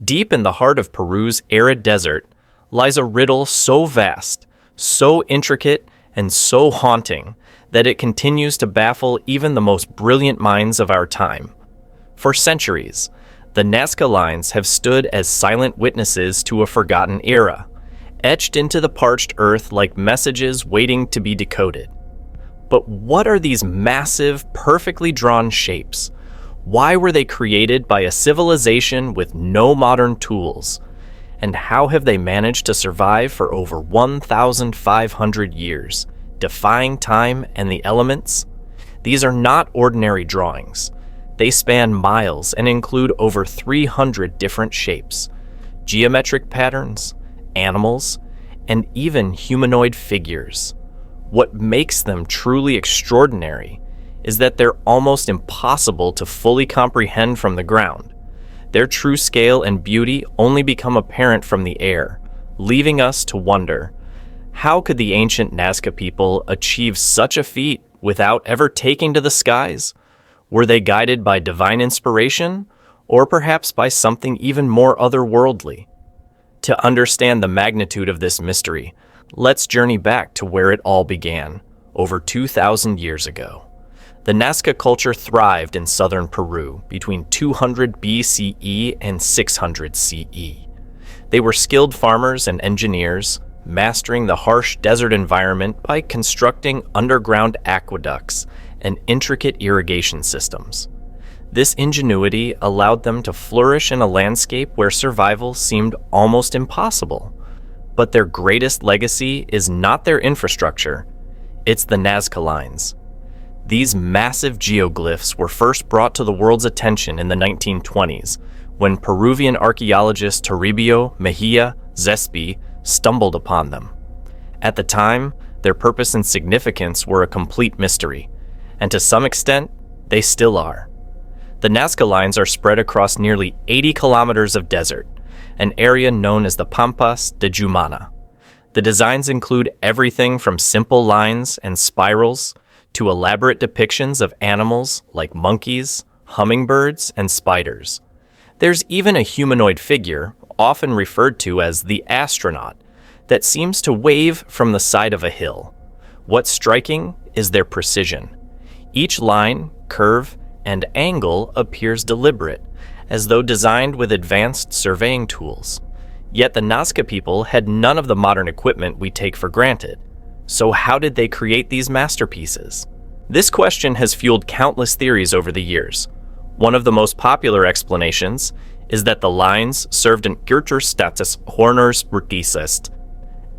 Deep in the heart of Peru's arid desert lies a riddle so vast, so intricate, and so haunting that it continues to baffle even the most brilliant minds of our time. For centuries, the Nazca Lines have stood as silent witnesses to a forgotten era, etched into the parched earth like messages waiting to be decoded. But what are these massive, perfectly drawn shapes? Why were they created by a civilization with no modern tools? And how have they managed to survive for over 1,500 years, defying time and the elements? These are not ordinary drawings. They span miles and include over 300 different shapes, geometric patterns, animals, and even humanoid figures. What makes them truly extraordinary is that they're almost impossible to fully comprehend from the ground. Their true scale and beauty only become apparent from the air, leaving us to wonder, how could the ancient Nazca people achieve such a feat without ever taking to the skies? Were they guided by divine inspiration, or perhaps by something even more otherworldly? To understand the magnitude of this mystery, let's journey back to where it all began, over 2,000 years ago. The Nazca culture thrived in southern Peru between 200 BCE and 600 CE. They were skilled farmers and engineers, mastering the harsh desert environment by constructing underground aqueducts and intricate irrigation systems. This ingenuity allowed them to flourish in a landscape where survival seemed almost impossible. But their greatest legacy is not their infrastructure, it's the Nazca Lines. These massive geoglyphs were first brought to the world's attention in the 1920s when Peruvian archaeologist Toribio Mejia Zespi stumbled upon them. At the time, their purpose and significance were a complete mystery, and to some extent, they still are. The Nazca Lines are spread across nearly 80 kilometers of desert, an area known as the Pampas de Jumana. The designs include everything from simple lines and spirals to elaborate depictions of animals like monkeys, hummingbirds, and spiders. There's even a humanoid figure, often referred to as the astronaut, that seems to wave from the side of a hill. What's striking is their precision. Each line, curve, and angle appears deliberate, as though designed with advanced surveying tools. Yet the Nazca people had none of the modern equipment we take for granted. So how did they create these masterpieces? This question has fueled countless theories over the years. One of the most popular explanations is that the lines served an status horners Rukisest,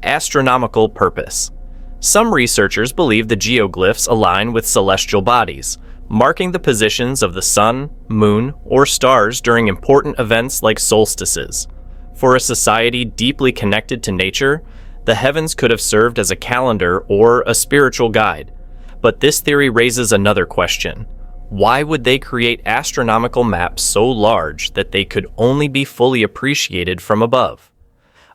astronomical purpose. Some researchers believe the geoglyphs align with celestial bodies, marking the positions of the sun, moon, or stars during important events like solstices. For a society deeply connected to nature, the heavens could have served as a calendar or a spiritual guide. But this theory raises another question. Why would they create astronomical maps so large that they could only be fully appreciated from above?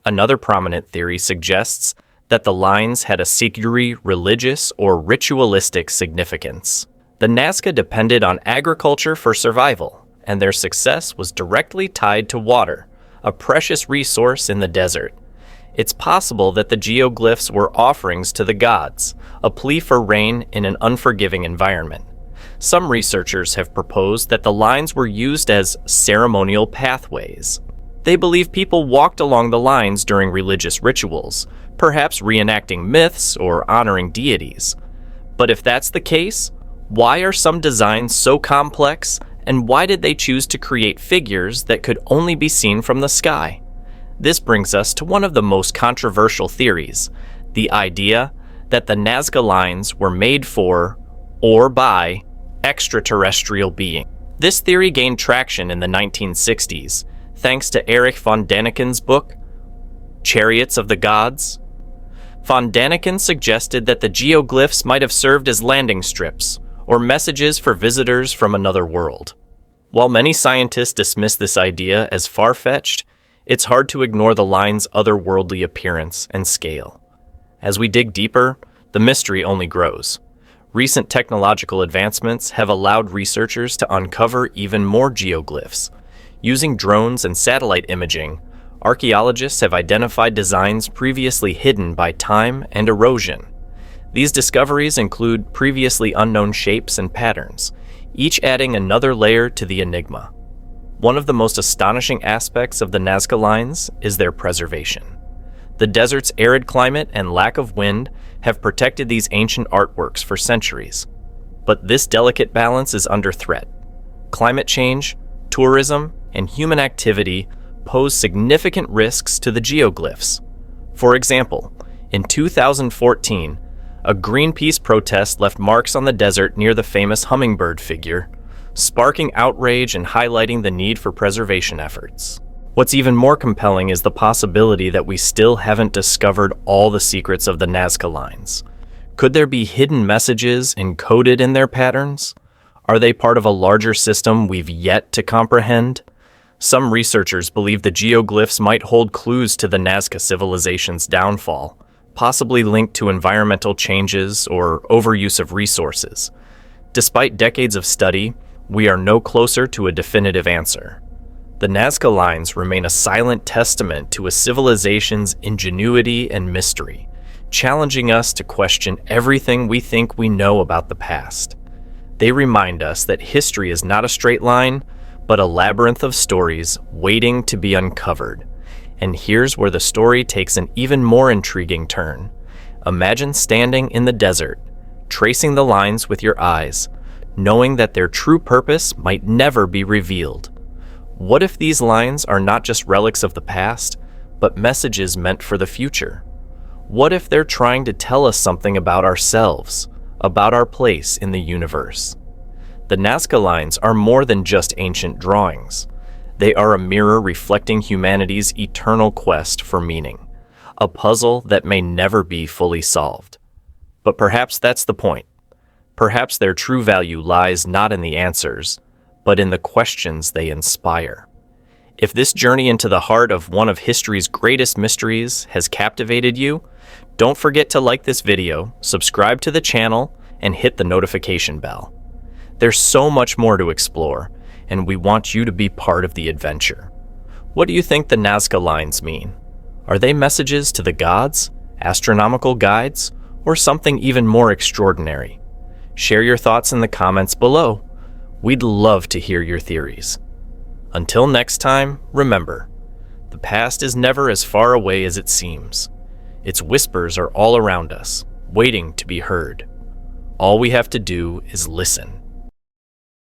Another prominent theory suggests that the lines had a secret religious or ritualistic significance. The Nazca depended on agriculture for survival, and their success was directly tied to water, a precious resource in the desert. It's possible that the geoglyphs were offerings to the gods, a plea for rain in an unforgiving environment. Some researchers have proposed that the lines were used as ceremonial pathways. They believe people walked along the lines during religious rituals, perhaps reenacting myths or honoring deities. But if that's the case, why are some designs so complex, and why did they choose to create figures that could only be seen from the sky? This brings us to one of the most controversial theories, the idea that the Nazca Lines were made for, or by, extraterrestrial beings. This theory gained traction in the 1960s, thanks to Erich von Daniken's book, Chariots of the Gods. Von Daniken suggested that the geoglyphs might have served as landing strips, or messages for visitors from another world. While many scientists dismiss this idea as far-fetched, it's hard to ignore the line's otherworldly appearance and scale. As we dig deeper, the mystery only grows. Recent technological advancements have allowed researchers to uncover even more geoglyphs, Using drones and satellite imaging, archaeologists have identified designs previously hidden by time and erosion. These discoveries include previously unknown shapes and patterns, each adding another layer to the enigma. One of the most astonishing aspects of the Nazca Lines is their preservation. The desert's arid climate and lack of wind have protected these ancient artworks for centuries. But this delicate balance is under threat. Climate change, tourism, and human activity pose significant risks to the geoglyphs. For example, in 2014, a Greenpeace protest left marks on the desert near the famous hummingbird figure, sparking outrage and highlighting the need for preservation efforts. What's even more compelling is the possibility that we still haven't discovered all the secrets of the Nazca Lines. Could there be hidden messages encoded in their patterns? Are they part of a larger system we've yet to comprehend? Some researchers believe the geoglyphs might hold clues to the Nazca civilization's downfall, possibly linked to environmental changes or overuse of resources. Despite decades of study, we are no closer to a definitive answer. The Nazca Lines remain a silent testament to a civilization's ingenuity and mystery, challenging us to question everything we think we know about the past. They remind us that history is not a straight line, but a labyrinth of stories waiting to be uncovered. And here's where the story takes an even more intriguing turn. Imagine standing in the desert, tracing the lines with your eyes, knowing that their true purpose might never be revealed. What if these lines are not just relics of the past, but messages meant for the future? What if they're trying to tell us something about ourselves, about our place in the universe? The Nazca Lines are more than just ancient drawings. They are a mirror reflecting humanity's eternal quest for meaning, a puzzle that may never be fully solved. But perhaps that's the point. Perhaps their true value lies not in the answers, but in the questions they inspire. If this journey into the heart of one of history's greatest mysteries has captivated you, don't forget to like this video, subscribe to the channel, and hit the notification bell. There's so much more to explore, and we want you to be part of the adventure. What do you think the Nazca Lines mean? Are they messages to the gods, astronomical guides, or something even more extraordinary? Share your thoughts in the comments below. We'd love to hear your theories. Until next time, remember, the past is never as far away as it seems. Its whispers are all around us, waiting to be heard. All we have to do is listen.